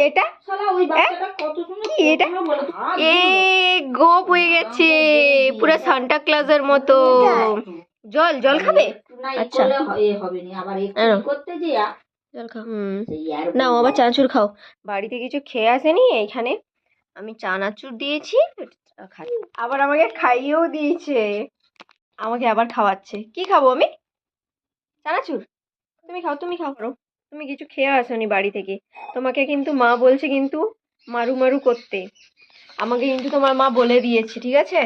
এটা? কি এটা? এ গোপ হয়ে গেছে পুরো সান্টা ক্লজের মতো। জল জল খাবে? আচ্ছা জল খাও। নাও আবার চানাচুর খাও। বাড়িতে কিছু খেয়ে আসেনি, এইখানে আমি চানাচুর দিয়েছি, আবার আমাকে খাইয়েও দিয়েছে, আমাকে আবার খাওয়াচ্ছে। কি খাবো আমি? চানাচুর? তুমি খাও, তুমি খাও। তুমি কিছু খেয়ে আসোনি বাড়ি থেকে, তোমাকে কিন্তু মা বলছে কিন্তু মারু মারু করতে। আমাকে কিন্তু তোমার মা বলে দিয়েছে, ঠিক আছে?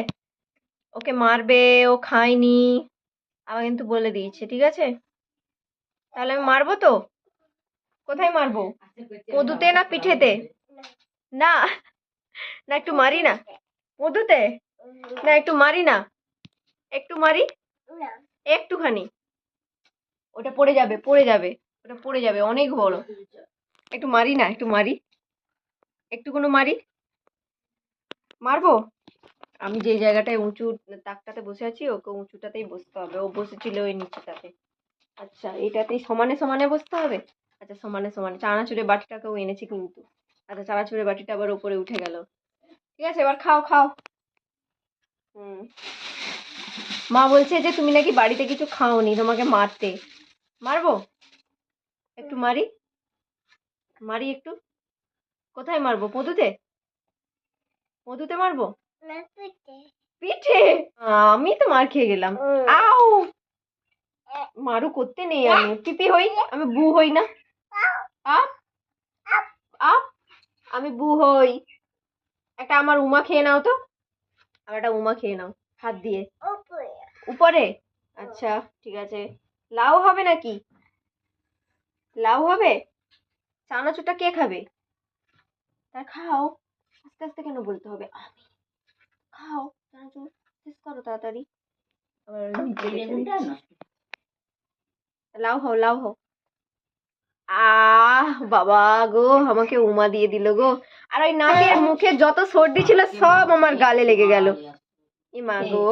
ওকে মারবে, ও খায়নি, আমাকে কিন্তু বলে দিয়েছে, ঠিক আছে? তাহলে আমি মারবো তো? কোথায় মারবো? মধুতে না পিঠেতে? না না একটু মারি না? মধুতে না একটু মারি না? একটু মারি, একটুখানি। ওটা পড়ে যাবে, পড়ে যাবে, ওটা পড়ে যাবে, অনেক বড়। একটু মারি না, একটু মারি, একটুকুনো মারি। মারবো? আমি যে জায়গাটায় উঁচু তাকটাতে বসে আছি, ওকে উঁচুটাতেই বসতে হবে। ও বসেছিল ওই নিচুটাতে। আচ্ছা এটাতেই সমানে সমানে বসতে হবে। আচ্ছা সমানে সমানে। চানাচুরের বাটিটাকেও এনেছি কিন্তু। আচ্ছা চানাচুরের বাটিটা আবার উপরে উঠে গেল। ঠিক আছে এবার খাও খাও। মা বলছে যে তুমি নাকি বাড়িতে কিছু খাওনি, তোমাকে মারতে। মারবো? একটু মারি, মারি একটু। কোথায় মারবো? মধুতে? মধুতে মারবো? পিঠে? আমি তো মার খেয়ে গেলাম। আউ, মারু করতে নেই, আমি পিপি হই, আমি বু হই না। আপ আপ, আমি বু হই। একটা আমার উমা খেয়ে নাও তো, আমার একটা উমা খেয়ে নাও হাত দিয়ে। উপরে? আচ্ছা ঠিক আছে। লাউ হবে নাকি? লাউ হবে? চানাচুরটা কে খাবে? তা খাও, আস্তে আস্তে কেন বলতে হবে? আমি খাও চানাচুর, শেষ করো তাড়াতাড়ি। লাউ হও, লাউ হও। আহ বাবা গো, আমাকে উমা দিয়ে দিল গো। আর ওই নাকের মুখে যত সর্দি ছিল সব আমার গালে লেগে গেল। ইমা গো,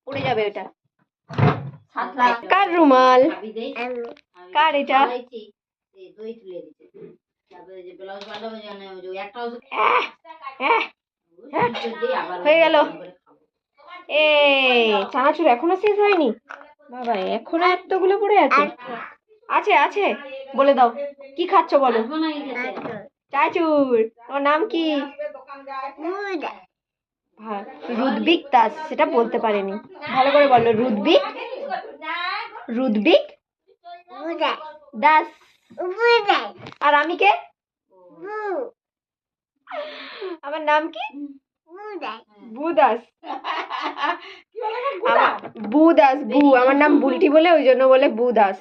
পড়ে যাবে ওটা। কার রুমাল? কার এটা? হয়ে গেল। এ চানাচুর এখনো শেষ হয়নি? বাবা এখনো এতগুলো পড়ে আছে? আছে আছে, বলে দাও কি খাচ্ছ বলো। চানাচুর। তোমার নাম কি? রুদবিক দাস, সেটা বলতে পারেনি, ভালো করে বলো। রুদবিক, রুদবিক দাস। আর আমি কে? আমার নাম কি? বুদাস। বুদাস, বু। আমার নাম বুলটি বলে ওই জন্য বলে বুদাস।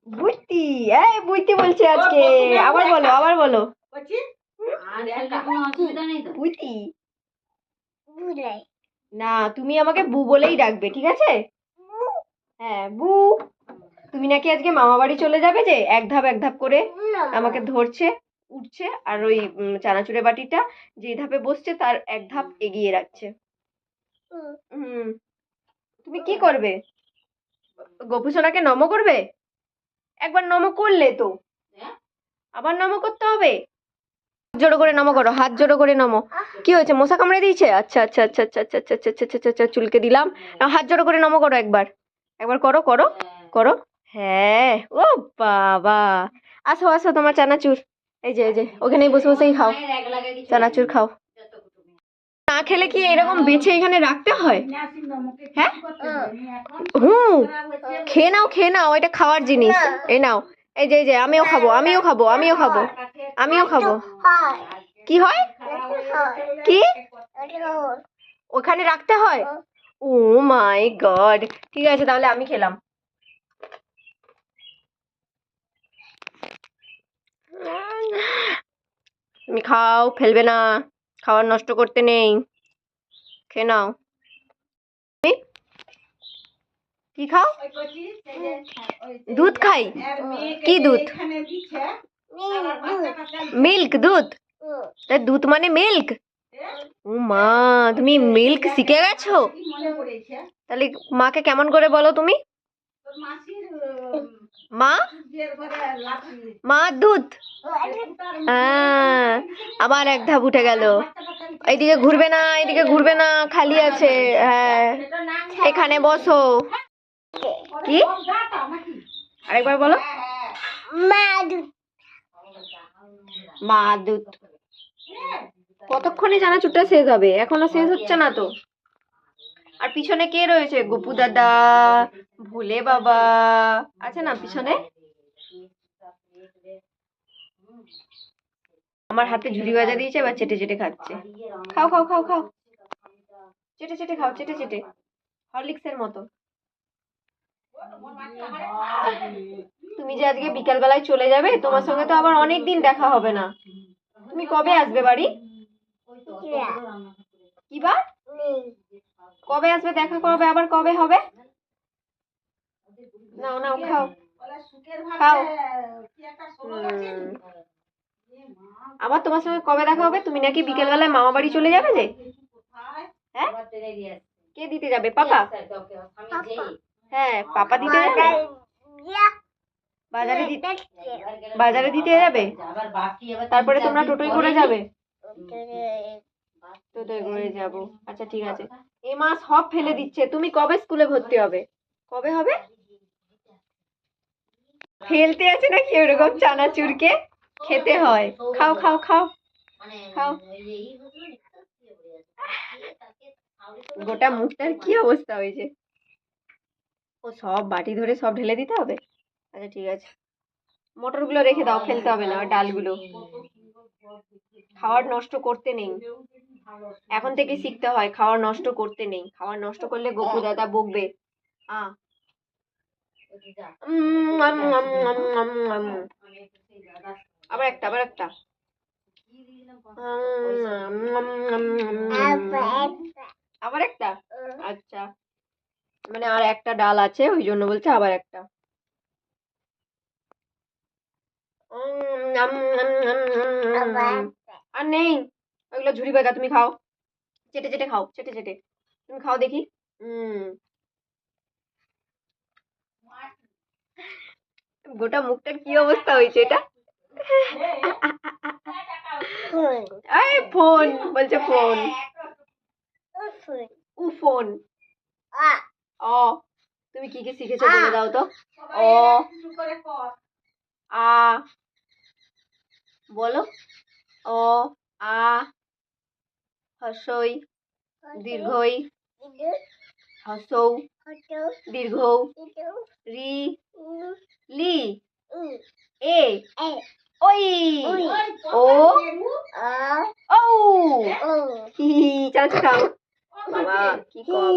বুইতি, এই বুইতি বলছে আজকে। আবার বলো, আবার বলো। বুইতি না, তুমি আমাকে বু বলেই ডাকবে, ঠিক আছে? হ্যাঁ বু। তুমি নাকি আজকে মামা বাড়ি চলে যাবে, যে এক ধাপ এক ধাপ করে আমাকে ধরছে, উঠছে, আর ওই চানাচুরের বাটিটা যে ধাপে বসছে তার এক ধাপ এগিয়ে রাখছে। তুমি কি করবে? গোপুসোনাকে নমো করবে? একবার নমো করলে তো আবার নমো করতে হবে। জোড়ো করে নমো করো, হাত জোড়ো করে নমো। কি হয়েছে, মশা কামড়ে দিয়েছে? আচ্ছা আচ্ছা আচ্ছা আচ্ছা আচ্ছা আচ্ছা আচ্ছা আচ্ছা আচ্ছা আচ্ছা, চুলকে দিলাম। হাত জোড়ো করে নমো করো একবার, একবার করো করো করো। হ্যাঁ, ও বাবা। আসো আসো, তোমার চানাচুর এই যে, এই যে ওখানেই বসে বসেই খাও, চানাচুর খাও। না খেলে কি এরকম বেছে এখানে রাখতে হয়? হ্যাঁ খেয়ে নাও, খেয়ে নাও, এটা খাওয়ার জিনিস। এই নাও, এই যে, এই যে আমিও খাবো, আমিও খাবো, আমিও খাবো, আমিও খাবো। কি হয়? কি ওখানে রাখতে হয়? ও মাই গড। ঠিক আছে তাহলে আমি খেলাম। তুমি খাও, ফেলবে না, খাবার নষ্ট করতে নেই, খেয়ে নাও। কি খাও? দুধ খাই? কি দুধ? মিল্ক দুধ? তা দুধ মানে মিল্ক? ও মা, তুমি মিল্ক শিখে গেছো? তাহলে মাকে কেমন করে বলো তুমি? মা মা দুধ। হ্যাঁ, আবার এক ধাপ উঠে গেল। এইদিকে ঘুরবে না, এইদিকে ঘুরবে না, খালি আছে। হ্যাঁ, এখানে বসো। কি আরেকবার বলো। মা দুধ। কতক্ষণে চানাচুরটা শেষ হবে? এখনো শেষ হচ্ছে না তো। আর পিছনে কে রয়েছে? গপু দাদা, ভোলে বাবা আছে না পিছনে? আমার হাতে ঝুড়ি ভাজা দিয়েছে, এবার চেটে চেটে খাচ্ছে। খাও খাও খাও খাও, চেটে চেটে খাও, চেটে চেটে, হরলিক্সের মতো। তুমি যে আজকে বিকাল বেলায় চলে যাবে, তোমার সঙ্গে তো আবার অনেক দিন দেখা হবে না। তুমি কবে আসবে বাড়ি? কি বার? কবে আসবে? দেখা করবে আবার কবে হবে? নাও নাও খাও খাও। আবার তোমার সঙ্গে কবে দেখা হবে? তুমি নাকি বিকেল বেলায় মামা বাড়ি চলে যাবে যে? হ্যাঁ, কে দিতে যাবে? পাপা? হ্যাঁ, পাপা দিতে যাবে। বাজারে দিতে যাবে, তারপরে তোমরা টোটোয় করে যাবে? টোটোয় করে যাবো। আচ্ছা ঠিক আছে। এই মা সব ফেলে দিচ্ছে। তুমি কবে স্কুলে ভর্তি হবে? কবে হবে? ফেলতে আছে নাকি ওরকম চানাচুরকে? খেতে হয়। খাও খাও খাও খাও। গোটা মুখটার কি অবস্থা হয়েছে। ও সব বাটি ধরে সব ঢেলে দিতে হবে? আচ্ছা ঠিক আছে। মটরগুলো রেখে দাও, ফেলতে হবে না। ডালগুলো খাওয়ার নষ্ট করতে নেই। এখন থেকে শিখতে হয় খাওয়ার নষ্ট করতে নেই। খাওয়ার নষ্ট করলে গপু দাদা বকবে। আবার একটা, আবার একটা। আবার একটা। আচ্ছা, মানে আর একটা ডাল আছে, ওই জন্য বলছে আবার একটা। আর নেই, ওইগুলো ঝুড়ি বাগা। তুমি খাও, চেটে চেটে খাও, চেটে চেটে। তুমি খাও দেখি। গোটা মুখটার কি অবস্থা হয়েছে এটা। এই ফোন বলছে, ফোন। উ ফোন। অ, তুমি কি কি শিখেছো বলে দাও তো। অ, আ বলো। অ, আ, হর্ষই, দীর্ঘই, হর্ষৌ, দীর্ঘ, রি, লি, এ, ওই, ও, ও, হি, চানাচুর খাও। বাবা কি কম।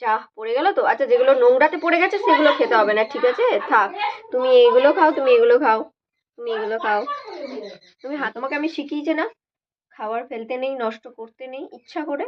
যা পড়ে গেল তো। আচ্ছা, যেগুলো নোংরাতে পড়ে গেছে সেগুলো খেতে হবে না, ঠিক আছে? থাক, তুমি এগুলো খাও, তুমি এগুলো খাও, তুমি এগুলো খাও। তুমি তোমাকে আমি শিখিয়েছি না, খাবার ফেলতে নেই, নষ্ট করতে নেই ইচ্ছা করে।